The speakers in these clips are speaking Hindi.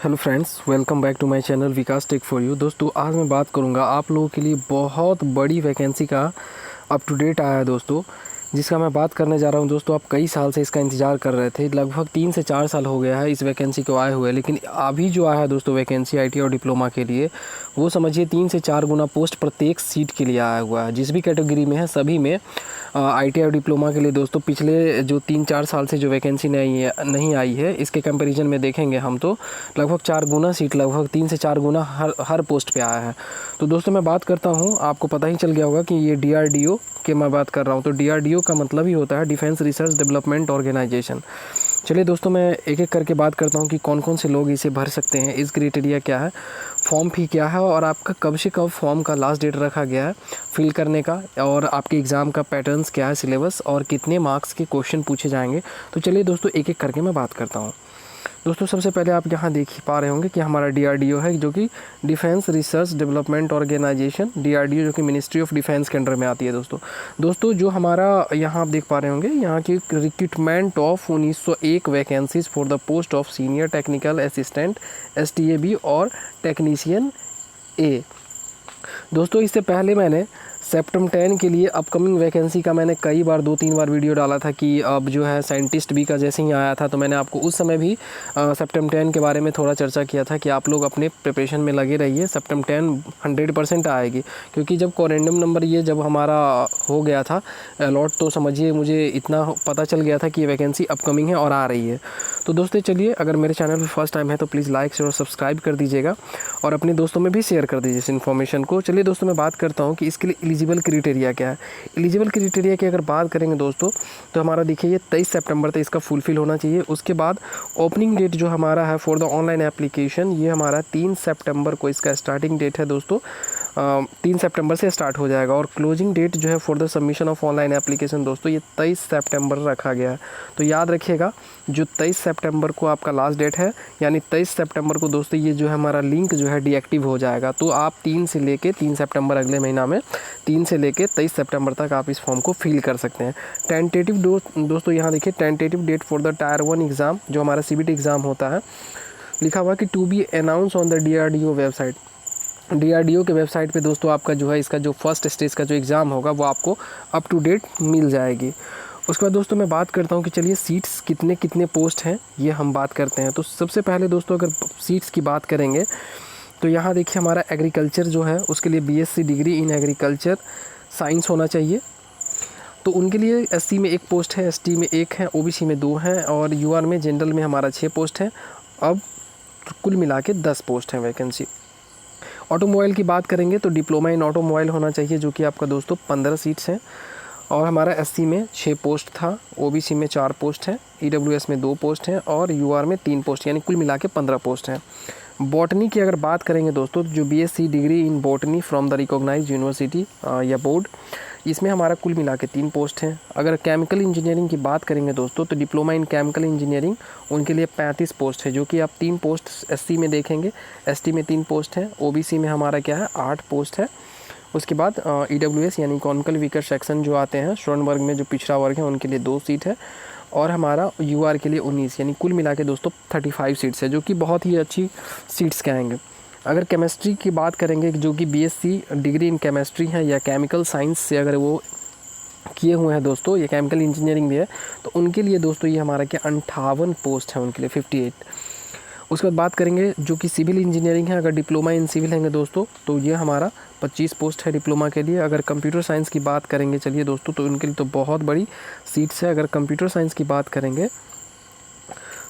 Hello friends, welcome back to my channel Vikas tech for you. दोस्तों आज मैं बात करूंगा आप लोगों के लिए बहुत बड़ी वैकेंसी का अप टू डेट आया है दोस्तों, जिसका मैं बात करने जा रहा हूं। दोस्तों आप कई साल से इसका इंतज़ार कर रहे थे, लगभग 3 से 4 साल हो गया है इस वैकेंसी को आए हुए, लेकिन अभी जो आया है दोस्तों वैकेंसी आईटी और डिप्लोमा के लिए, वो समझिए 3 से 4 गुना पोस्ट प्रत्येक सीट के लिए आया हुआ है। जिस भी कैटेगरी में है सभी में आईटी और डिप्लोमा के लिए दोस्तों पिछले जो 3-4 साल से जो वैकेंसी नहीं आई है, इसके कंपैरिजन में देखेंगे हम तो लगभग 4 गुना सीट, लगभग 3 से 4 गुना हर पोस्ट पे आया है। तो दोस्तों मैं बात करता हूँ, आपको पता ही चल गया होगा कि ये डीआरडीओ की मैं बात कर रहा हूँ। तो डीआरडीओ का मतलब ही होता है डिफेंस रिसर्च डेवलपमेंट ऑर्गेनाइजेशन। चलिए दोस्तों मैं एक एक करके बात करता हूँ कि कौन कौन से लोग इसे भर सकते हैं, इस क्राइटेरिया क्या है, फॉर्म फी क्या है, और आपका कब से कब फॉर्म का लास्ट डेट रखा गया है फिल करने का, और आपके एग्ज़ाम का पैटर्न्स क्या है, सिलेबस, और कितने मार्क्स के क्वेश्चन पूछे जाएंगे। तो चलिए दोस्तों एक एक करके मैं बात करता हूँ। दोस्तों सबसे पहले आप यहाँ देख ही पा रहे होंगे कि हमारा डीआरडीओ है, जो कि defence research development organisation, DRDO जो कि मिनिस्ट्री ऑफ डिफेंस के अंडर में आती है। दोस्तों जो हमारा यहाँ आप देख पा रहे होंगे, यहाँ की recruitment of 1901 vacancies for the post of senior technical assistant STAB और टेक्नीशियन ए। दोस्तों इससे पहले मैंने सेप्टेम 10 के लिए अपकमिंग वैकेंसी का मैंने कई बार 2-3 बार वीडियो डाला था कि अब जो है साइंटिस्ट बी का जैसे ही आया था, तो मैंने आपको उस समय भी सेप्टेम 10 के बारे में थोड़ा चर्चा किया था कि आप लोग अपने प्रिपरेशन में लगे रहिए। सेप्टेम 10 100% आएगी, क्योंकि जब कोरेंडम नंबर ये जब हमारा हो गया था अलॉट, तो समझिए मुझे इतना पता चल गया था कि ये वैकेंसी अपकमिंग है और आ रही है। तो दोस्तों चलिए, अगर मेरे चैनल पर फर्स्ट टाइम है तो प्लीज़ लाइक शेयर और सब्सक्राइब कर दीजिएगा, और अपने दोस्तों में भी शेयर कर दीजिए इस इन्फॉर्मेशन को। चलिए दोस्तों मैं बात करता हूँ कि इसके लिए एलिजिबल क्राइटेरिया क्या है। एलिजिबल क्राइटेरिया की अगर बात करेंगे दोस्तों, तो हमारा देखिए ये 23 सितंबर तक इसका फुलफिल होना चाहिए। उसके बाद ओपनिंग डेट जो हमारा है फॉर द ऑनलाइन एप्लीकेशन, ये हमारा 3 सितंबर को इसका स्टार्टिंग डेट है दोस्तों। 3 सितंबर से स्टार्ट हो जाएगा, और क्लोजिंग डेट जो है for the submission of online application दोस्तों ये 23 सितंबर रखा गया है। तो याद रखिएगा, जो 23 सितंबर को आपका लास्ट डेट है, यानी 23 सितंबर को दोस्तों ये जो है हमारा लिंक जो है डीएक्टिव हो जाएगा। तो आप 3 सितंबर अगले महीना में 3 से लेके 23 सितंबर तक आप इस फॉर्म को फिल कर सकते हैं। टेंटेटिव दोस्तों यहाँ देखिए, tentative date for the tier 1 exam, जो हमारा सीबीटी एग्ज़ाम होता है, लिखा हुआ कि to be announce on the DRDO website. DRDO के वेबसाइट पे दोस्तों आपका जो है इसका जो फर्स्ट स्टेज का जो एग्ज़ाम होगा वो आपको अप टू डेट मिल जाएगी। उसके बाद दोस्तों मैं बात करता हूँ कि चलिए सीट्स कितने कितने पोस्ट हैं ये हम बात करते हैं। तो सबसे पहले दोस्तों अगर सीट्स की बात करेंगे, तो यहाँ देखिए हमारा एग्रीकल्चर जो है उसके लिए BSc degree in agriculture science होना चाहिए। तो उनके लिए एससी में 1 पोस्ट है, एसटी में 1 है, ओबीसी में 2 हैं, और यूआर में जनरल में हमारा 6 पोस्ट है। अब कुल मिला के 10 पोस्ट हैं वैकेंसी। ऑटोमोबाइल की बात करेंगे तो डिप्लोमा इन ऑटोमोबाइल होना चाहिए, जो कि आपका दोस्तों 15 सीट्स हैं, और हमारा एससी में 6 पोस्ट था, ओबीसी में 4 पोस्ट हैं, ईडब्ल्यूएस में 2 पोस्ट हैं, और यूआर में 3 पोस्ट, यानी कुल मिला के 15 पोस्ट हैं। बॉटनी की अगर बात करेंगे दोस्तों, जो BSc degree in botany from the recognised university या बोर्ड, इसमें हमारा कुल मिला के 3 पोस्ट हैं। अगर केमिकल इंजीनियरिंग की बात करेंगे दोस्तों, तो डिप्लोमा इन केमिकल इंजीनियरिंग उनके लिए 35 पोस्ट है, जो कि आप 3 पोस्ट एससी में देखेंगे, एसटी में 3 पोस्ट हैं, ओबीसी में हमारा क्या है 8 पोस्ट है। उसके बाद ईडब्ल्यूएस यानी इकोनॉमिकल वीकर सेक्शन जो आते हैं, श्रवण वर्ग में जो पिछड़ा वर्ग है, उनके लिए 2 सीट है, और हमारा यूआर के लिए 19, यानी कुल मिला के दोस्तों 35 सीट्स है, जो कि बहुत ही अच्छी सीट्स कहेंगे। अगर केमिस्ट्री की बात करेंगे, जो कि बीएससी डिग्री इन केमिस्ट्री है या केमिकल साइंस से अगर वो किए हुए हैं दोस्तों, ये केमिकल इंजीनियरिंग भी है, तो उनके लिए दोस्तों ये हमारा क्या 58 पोस्ट है, उनके लिए 58। उसके बाद बात करेंगे जो कि सिविल इंजीनियरिंग है, अगर डिप्लोमा इन सिविल है दोस्तों, तो ये हमारा 25 पोस्ट है डिप्लोमा के लिए। अगर कंप्यूटर साइंस की बात करेंगे चलिए दोस्तों, तो उनके लिए तो बहुत बड़ी सीट्स है। अगर कंप्यूटर साइंस की बात करेंगे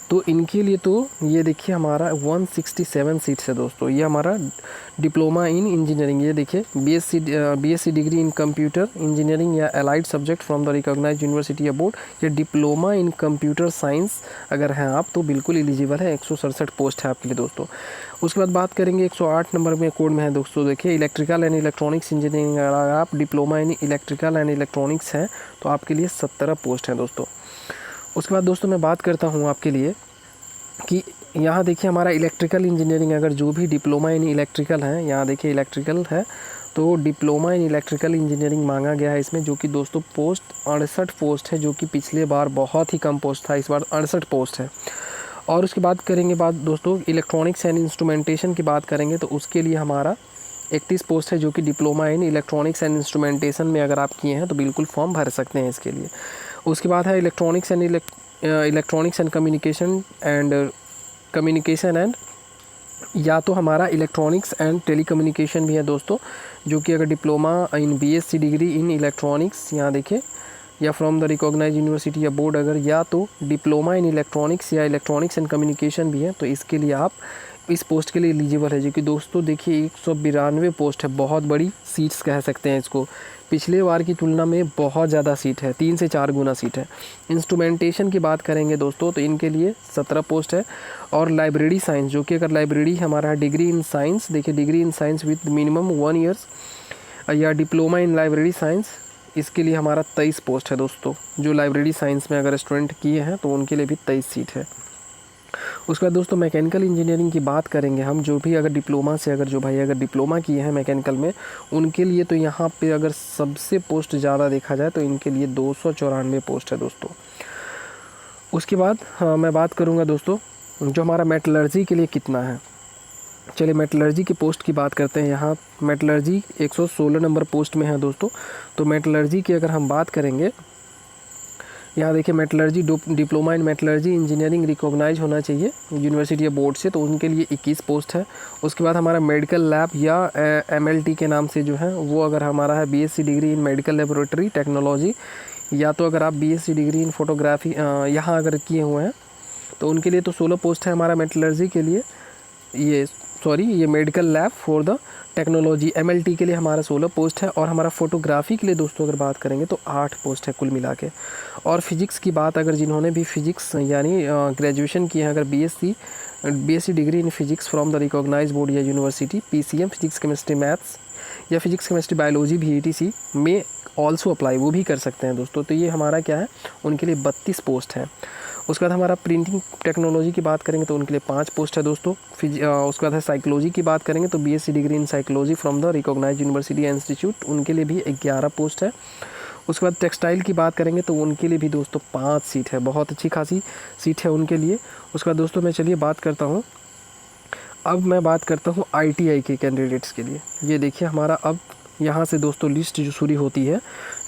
तो इनके लिए तो ये देखिए हमारा 167 सीट्स है दोस्तों। ये हमारा डिप्लोमा इन इंजीनियरिंग, ये देखिए BSc degree in computer engineering या allied subject from the recognised university या बोर्ड, या डिप्लोमा इन कंप्यूटर साइंस अगर हैं आप तो बिल्कुल एलिजिबल है। 167 पोस्ट है आपके लिए दोस्तों। उसके बाद बात करेंगे 108 नंबर में कोड में है दोस्तों, देखिए इलेक्ट्रिकल एंड इलेक्ट्रॉनिक्स इंजीनियरिंग, अगर आप diploma in electrical and electronics हैं तो आपके लिए 17 पोस्ट हैं दोस्तों। उसके बाद दोस्तों मैं बात करता हूँ आपके लिए कि यहाँ देखिए हमारा इलेक्ट्रिकल इंजीनियरिंग, अगर जो भी डिप्लोमा इन इलेक्ट्रिकल हैं, यहाँ देखिए इलेक्ट्रिकल है तो डिप्लोमा इन इलेक्ट्रिकल इंजीनियरिंग मांगा गया है इसमें, जो कि दोस्तों पोस्ट 68 पोस्ट है, जो कि पिछले बार बहुत ही कम पोस्ट था, इस बार 68 पोस्ट है। और उसके बाद करेंगे बात दोस्तों इलेक्ट्रॉनिक्स एंड इंस्ट्रूमेंटेशन की बात करेंगे तो उसके लिए हमारा 31 पोस्ट है, जो कि diploma in electronics and instrumentation में अगर आप किए हैं तो बिल्कुल फॉर्म भर सकते हैं इसके लिए। उसके बाद है इलेक्ट्रॉनिक्स एंड कम्युनिकेशन एंड या तो हमारा इलेक्ट्रॉनिक्स एंड टेलीकम्युनिकेशन भी है दोस्तों, जो कि अगर diploma in BSc degree in electronics यहाँ देखिए या फ्रॉम द रिकॉग्नाइज यूनिवर्सिटी या बोर्ड अगर या तो डिप्लोमा इन इलेक्ट्रॉनिक्स या इलेक्ट्रॉनिक्स एंड कम्युनिकेशन भी है तो इसके लिए आप इस पोस्ट के लिए एलिजिबल है। जो कि दोस्तों देखिए 192 पोस्ट है, बहुत बड़ी सीट्स कह सकते हैं इसको, पिछले बार की तुलना में बहुत ज़्यादा सीट है, 3 से 4 गुना सीट है। इंस्ट्रूमेंटेशन की बात करेंगे दोस्तों तो इनके लिए 17 पोस्ट है। और लाइब्रेरी साइंस, जो कि अगर लाइब्रेरी हमारा डिग्री इन साइंस, देखिए degree in science with minimum 1 years या डिप्लोमा इन लाइब्रेरी साइंस, इसके लिए हमारा 23 पोस्ट है दोस्तों। जो लाइब्रेरी साइंस में अगर स्टूडेंट किए हैं तो उनके लिए भी 23 सीट है। उसके बाद दोस्तों मैकेनिकल इंजीनियरिंग की बात करेंगे हम, जो भी अगर डिप्लोमा से अगर डिप्लोमा किए हैं मैकेनिकल में उनके लिए तो यहाँ पे अगर सबसे पोस्ट ज़्यादा देखा जाए तो इनके लिए 294 पोस्ट है दोस्तों। उसके बाद मैं बात करूँगा दोस्तों जो हमारा मेटलर्जी के लिए कितना है। चलिए मेटलर्जी की पोस्ट की बात करते हैं। यहाँ मेटलर्जी 116 नंबर पोस्ट में है दोस्तों। तो मेटलर्जी की अगर हम बात करेंगे, यहाँ देखिए metallurgy diploma in metallurgy engineering recognise होना चाहिए यूनिवर्सिटी या बोर्ड से, तो उनके लिए 21 पोस्ट है। उसके बाद हमारा मेडिकल लैब या MLT के नाम से जो है वो अगर हमारा है BSc डिग्री इन मेडिकल लेबोरेटरी टेक्नोलॉजी, या तो अगर आप BSc डिग्री इन फोटोग्राफी यहाँ अगर किए हुए हैं तो उनके लिए तो 16 पोस्ट है हमारा मेटलर्जी के लिए। ये medical lab for the technology MLT के लिए हमारा 16 पोस्ट है। और हमारा फोटोग्राफी के लिए दोस्तों अगर बात करेंगे तो 8 पोस्ट है कुल मिला के। और फिजिक्स की बात अगर जिन्होंने भी फिजिक्स यानी ग्रेजुएशन किए हैं, अगर BSc degree in physics from the recognise board या university PCM physics chemistry maths या फिजिक्स केमिस्ट्री बायोलॉजी VETC में ऑल्सो अप्लाई वो भी कर सकते हैं दोस्तों। तो ये हमारा क्या है, उनके लिए 32 पोस्ट है। उसके बाद हमारा प्रिंटिंग टेक्नोलॉजी की बात करेंगे तो उनके लिए 5 पोस्ट है दोस्तों। उसके बाद है साइकोलॉजी की बात करेंगे तो BSc degree in psychology from the recognise university institute, उनके लिए भी 11 पोस्ट है। उसके बाद टेक्सटाइल की बात करेंगे तो उनके लिए भी दोस्तों 5 सीट है, बहुत अच्छी खासी सीट है उनके लिए। उसके बाद दोस्तों मैं चलिए बात करता हूँ, अब मैं बात करता हूँ ITI के कैंडिडेट्स के लिए। ये देखिए हमारा अब यहाँ से दोस्तों लिस्ट जो शुरू होती है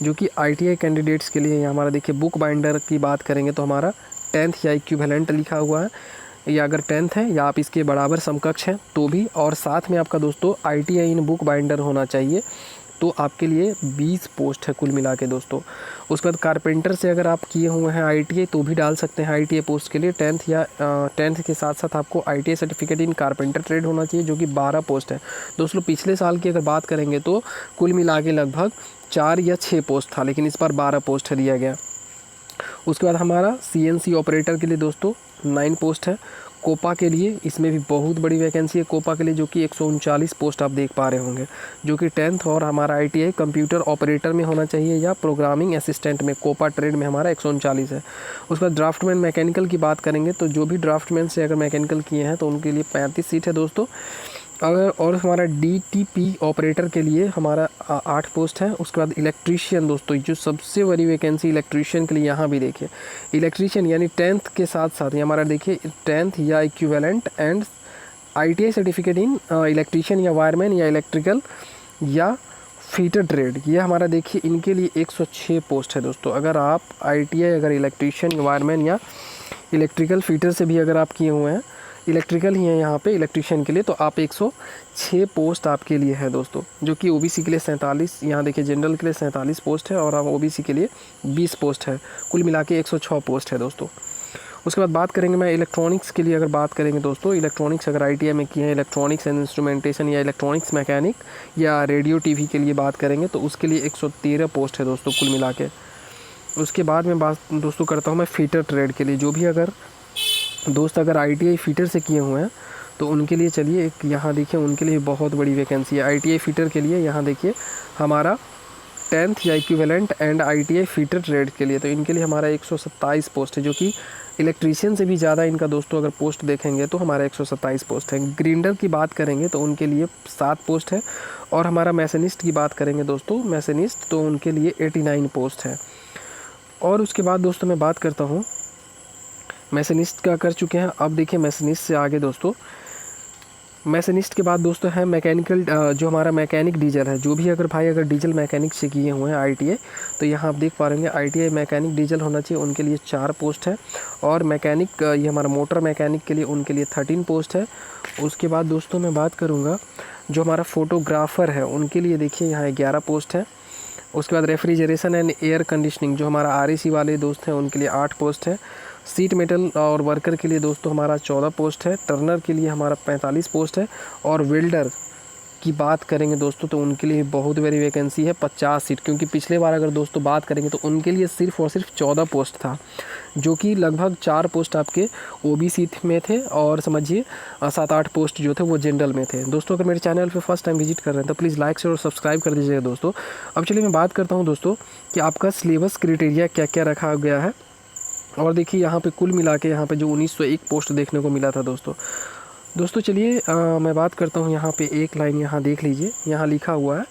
जो कि ITI कैंडिडेट्स के लिए। हमारा देखिए बुक बाइंडर की बात करेंगे तो हमारा 10th या इक्विवेलेंट लिखा हुआ है, या अगर 10th है या आप इसके बराबर समकक्ष हैं तो भी, और साथ में आपका दोस्तों ITI इन बुक बाइंडर होना चाहिए, तो आपके लिए 20 पोस्ट है कुल मिला के दोस्तों। उसके बाद कारपेंटर से अगर आप किए हुए हैं ITI तो भी डाल सकते हैं ITI पोस्ट के लिए। 10th के साथ साथ आपको ITI certificate in carpenter trade होना चाहिए, जो कि 12 पोस्ट है दोस्तों। पिछले साल की अगर बात करेंगे तो कुल मिला के लगभग 4 या 6 पोस्ट था, लेकिन इस बार 12 पोस्ट है दिया गया। उसके बाद हमारा CNC ऑपरेटर के लिए दोस्तों 9 पोस्ट है। कोपा के लिए इसमें भी बहुत बड़ी वैकेंसी है कोपा के लिए, जो कि 139 पोस्ट आप देख पा रहे होंगे, जो कि 10th और हमारा ITI कंप्यूटर ऑपरेटर में होना चाहिए या प्रोग्रामिंग असिस्टेंट में, कोपा ट्रेड में हमारा 139 है। उसके बाद ड्राफ्टमैन मैकेनिकल की बात करेंगे तो जो भी ड्राफ्टमैन से अगर मैकेनिकल किए हैं तो उनके लिए 35 सीट है दोस्तों। और हमारा DTP ऑपरेटर के लिए हमारा 8 पोस्ट है। उसके बाद इलेक्ट्रीशियन दोस्तों, जो सबसे बड़ी वैकेंसी इलेक्ट्रीशियन के लिए, यहाँ भी देखिए इलेक्ट्रीशियन यानी 10th के साथ साथ हमारा देखिए 10th या equivalent and ITI certificate in electrician या वायरमैन या इलेक्ट्रिकल या फीटर ट्रेड, ये हमारा देखिए इनके लिए 106 पोस्ट है दोस्तों। अगर आप ITI अगर इलेक्ट्रीशियन वायरमैन या इलेक्ट्रिकल फीटर से भी अगर आप किए हुए हैं, इलेक्ट्रिकल ही है यहाँ पे इलेक्ट्रीशियन के लिए, तो आप 106 पोस्ट आपके लिए है दोस्तों। जो कि OBC के लिए 47, यहाँ देखिए जनरल के लिए 47 पोस्ट है और OBC के लिए 20 पोस्ट है, कुल मिला के 106 पोस्ट है दोस्तों। उसके बाद बात करेंगे मैं इलेक्ट्रॉनिक्स के लिए अगर बात करेंगे दोस्तों, इलेक्ट्रॉनिक्स अगर ITI में किए हैं, इलेक्ट्रॉनिक्स एंड इंस्ट्रूमेंटेशन या इलेक्ट्रॉनिक्स मैकेनिक या रेडियो TV के लिए बात करेंगे तो उसके लिए 113 पोस्ट है दोस्तों कुल मिला के। उसके बाद मैं बात दोस्तों करता हूँ मैं फीटर ट्रेड के लिए। जो भी अगर दोस्त अगर ITI फीटर से किए हुए हैं तो उनके लिए चलिए एक यहाँ देखिए उनके लिए बहुत बड़ी वैकेंसी है ITI फीटर के लिए। यहाँ देखिए हमारा 10th या equivalent and ITI fitter trade के लिए, तो इनके लिए हमारा 127 पोस्ट है, जो कि इलेक्ट्रीशियन से भी ज़्यादा इनका दोस्तों अगर पोस्ट देखेंगे तो हमारा 127 पोस्ट है। ग्रिंडर की बात करेंगे तो उनके लिए 7 पोस्ट है। और हमारा मैसनिस्ट की बात करेंगे दोस्तों, मैसनिस्ट तो उनके लिए 89 पोस्ट है। और उसके बाद दोस्तों मैं बात करता हूँ मैसनिस्ट का कर चुके हैं। अब देखिए मैसनिस्ट से आगे दोस्तों, मैसनिस्ट के बाद दोस्तों है मैकेनिकल, जो हमारा मैकेनिक डीजल है। जो भी अगर भाई अगर डीजल मैकेनिक से किए हुए हैं ITI, तो यहाँ आप देख पा रहे हैं ITI मैकेनिक डीजल होना चाहिए, उनके लिए 4 पोस्ट है। और मैकेनिक ये हमारा मोटर मैकेनिक के लिए, उनके लिए 13 पोस्ट है। उसके बाद दोस्तों मैं बात करूँगा जो हमारा फोटोग्राफ़र है, उनके लिए देखिए यहाँ 11 पोस्ट है। उसके बाद रेफ्रिजरेशन एंड एयर कंडीशनिंग जो हमारा RAC वाले दोस्त हैं, उनके लिए 8 पोस्ट है। सीट मेटल और वर्कर के लिए दोस्तों हमारा 14 पोस्ट है। टर्नर के लिए हमारा 45 पोस्ट है। और वेल्डर की बात करेंगे दोस्तों तो उनके लिए बहुत बड़ी वैकेंसी है, 50 सीट। क्योंकि पिछले बार अगर दोस्तों बात करेंगे तो उनके लिए सिर्फ और सिर्फ 14 पोस्ट था, जो कि लगभग 4 पोस्ट आपके OBC में थे और समझिए 7-8 पोस्ट जो थे वो जनरल में थे। दोस्तों अगर मेरे चैनल पे फर्स्ट टाइम विजिट कर रहे हैं तो प्लीज़ लाइक शेयर और सब्सक्राइब कर दीजिएगा दोस्तों। अब चलिए मैं बात करता हूँ दोस्तों कि आपका सिलेबस क्राइटेरिया क्या क्या रखा गया है। और देखिए यहाँ पे कुल मिला के यहाँ पे जो 1901 पोस्ट देखने को मिला था दोस्तों चलिए मैं बात करता हूँ। यहाँ पे एक लाइन यहाँ देख लीजिए, यहाँ लिखा हुआ है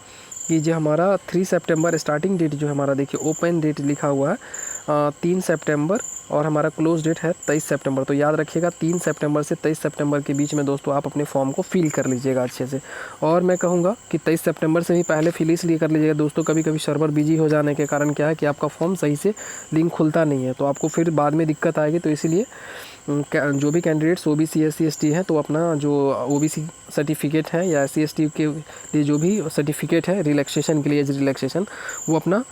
कि जो हमारा 3 सितंबर स्टार्टिंग डेट जो हमारा देखिए ओपन डेट लिखा हुआ है 3 सितंबर और हमारा क्लोज डेट है 23 सितंबर। तो याद रखिएगा 3 सितंबर से 23 सितंबर के बीच में दोस्तों आप अपने फॉर्म को फिल कर लीजिएगा अच्छे से। और मैं कहूँगा कि 23 सितंबर से भी पहले फिल इसलिए कर लीजिएगा दोस्तों, कभी कभी सर्वर बिजी हो जाने के कारण क्या है कि आपका फॉर्म सही से लिंक खुलता नहीं है, तो आपको फिर बाद में दिक्कत आएगी। तो इसीलिए जो भी कैंडिडेट्स OBC SC ST हैं तो अपना जो OBC सर्टिफिकेट है या SC ST के लिए जो भी सर्टिफिकेट है रिलैक्सेशन के लिए, एज रिलैक्सेशन, वो अपना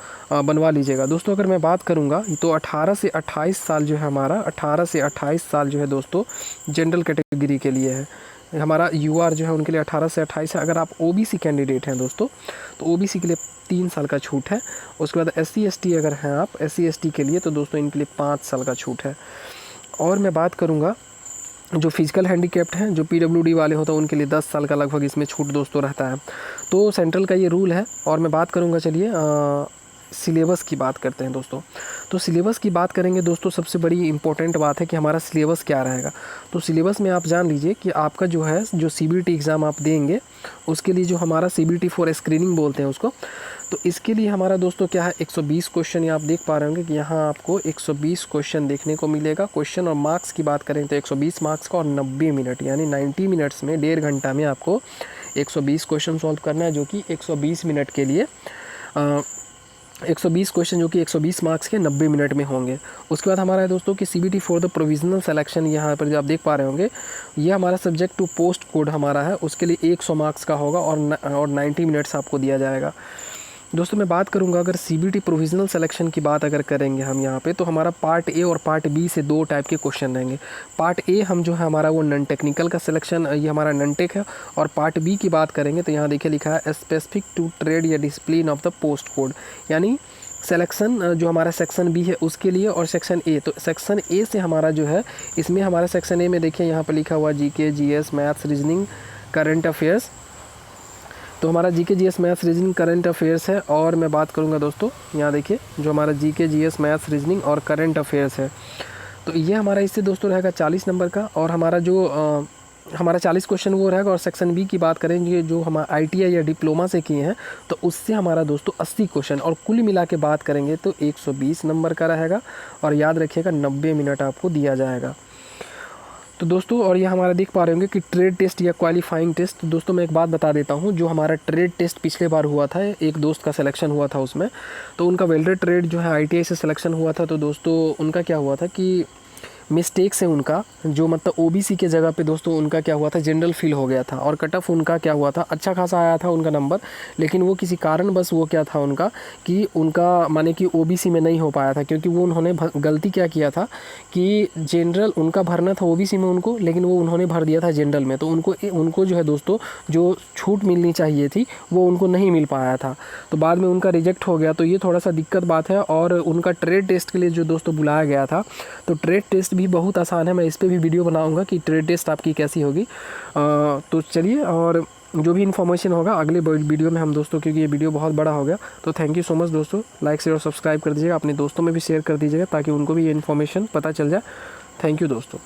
बनवा लीजिएगा दोस्तों। अगर मैं बात करूँगा तो 18 से 28 साल जो है हमारा 18 से 28 साल जो है दोस्तों जनरल कैटेगरी के लिए है। हमारा UR जो है उनके लिए 18 से 28 है। अगर आप OBC कैंडिडेट हैं दोस्तों तो OBC के लिए 3 साल का छूट है। उसके बाद SC ST अगर हैं आप SC ST के लिए तो दोस्तों इनके लिए 5 साल का छूट है। और मैं बात करूँगा जो फिजिकल हैंडीकैप्ड हैं, जो PWD वाले होते हैं, उनके लिए 10 साल का लगभग इसमें छूट दोस्तों रहता है। तो सेंट्रल का ये रूल है। और मैं बात करूँगा चलिए सिलेबस की बात करते हैं दोस्तों। तो सिलेबस की बात करेंगे दोस्तों, सबसे बड़ी इंपॉर्टेंट बात है कि हमारा सिलेबस क्या रहेगा। तो सिलेबस में आप जान लीजिए कि आपका जो है जो CBT एग्ज़ाम आप देंगे उसके लिए जो हमारा CBT फॉर स्क्रीनिंग बोलते हैं उसको, तो इसके लिए हमारा दोस्तों क्या है 120 क्वेश्चन। आप देख पा रहे होंगे कि यहाँ आपको 120 क्वेश्चन देखने को मिलेगा। क्वेश्चन और मार्क्स की बात करें तो 120 मार्क्स का और 90 मिनट यानी 90 मिनट्स में 1.5 घंटा में आपको 120 क्वेश्चन सॉल्व करना है, जो कि 120 मिनट के लिए 120 क्वेश्चन जो कि 120 मार्क्स के 90 मिनट में होंगे। उसके बाद हमारा है दोस्तों कि CBT for the provisional selection, यहाँ पर जो आप देख पा रहे होंगे ये हमारा सब्जेक्ट टू पोस्ट कोड हमारा है, उसके लिए 100 मार्क्स का होगा और 90 मिनट्स आपको दिया जाएगा। दोस्तों मैं बात करूंगा अगर CBT प्रोविजनल सिलेक्शन की बात अगर करेंगे हम यहाँ पे, तो हमारा पार्ट A और पार्ट B से 2 टाइप के क्वेश्चन रहेंगे। पार्ट A हम जो है हमारा वो नॉन टेक्निकल का सिलेक्शन, ये हमारा नॉन टेक है। और पार्ट B की बात करेंगे तो यहाँ देखिए लिखा है स्पेसिफिक टू ट्रेड या discipline of the post code, यानी सिलेक्शन जो हमारा सेक्शन B है उसके लिए और सेक्शन A। तो सेक्शन A से हमारा जो है इसमें हमारा सेक्शन A में देखिए यहाँ पर लिखा हुआ GK GS maths reasoning current affairs. तो हमारा GK GS maths reasoning current affairs है। और मैं बात करूंगा दोस्तों यहाँ देखिए जो हमारा GK GS मैथ्स रीजनिंग और करंट अफेयर्स है, तो ये हमारा इससे दोस्तों रहेगा 40 नंबर का। और हमारा जो हमारा 40 क्वेश्चन वो रहेगा। और सेक्शन B की बात करेंगे जो हम ITI या डिप्लोमा से किए हैं तो उससे हमारा दोस्तों 80 क्वेश्चन, और कुल मिला के बात करेंगे तो 120 नंबर का रहेगा। और याद रखिएगा 90 मिनट आपको दिया जाएगा। तो दोस्तों और ये हमारा देख पा रहे होंगे कि ट्रेड टेस्ट या क्वालिफाइंग टेस्ट। तो दोस्तों मैं एक बात बता देता हूँ, जो हमारा ट्रेड टेस्ट पिछले बार हुआ था, एक दोस्त का सिलेक्शन हुआ था उसमें, तो उनका वेल्डर ट्रेड जो है ITI से सिलेक्शन हुआ था। तो दोस्तों उनका क्या हुआ था कि मिस्टेक से उनका जो मतलब OBC के जगह पे दोस्तों उनका क्या हुआ था जनरल फिल हो गया था। और कट ऑफ उनका क्या हुआ था अच्छा खासा आया था उनका नंबर, लेकिन वो किसी कारण बस वो क्या था उनका कि उनका माने कि OBC में नहीं हो पाया था। क्योंकि वो उन्होंने गलती क्या किया था कि जनरल उनका भरना था OBC में उनको, लेकिन वो उन्होंने भर दिया था जनरल में। तो उनको जो है दोस्तों जो छूट मिलनी चाहिए थी वो उनको नहीं मिल पाया था, तो बाद में उनका रिजेक्ट हो गया। तो ये थोड़ा सा दिक्कत बात है। और उनका ट्रेड टेस्ट के लिए जो दोस्तों बुलाया गया था, तो ट्रेड टेस्ट भी बहुत आसान है। मैं इस पे भी वीडियो बनाऊंगा कि ट्रेड टेस्ट आपकी कैसी होगी। तो चलिए और जो भी इन्फॉर्मेशन होगा अगले वीडियो में हम दोस्तों, क्योंकि ये वीडियो बहुत बड़ा हो गया। तो थैंक यू सो मच दोस्तों, लाइक शेयर और सब्सक्राइब कर दीजिएगा, अपने दोस्तों में भी शेयर कर दीजिएगा ताकि उनको भी ये इन्फॉर्मेशन पता चल जाए। थैंक यू दोस्तों।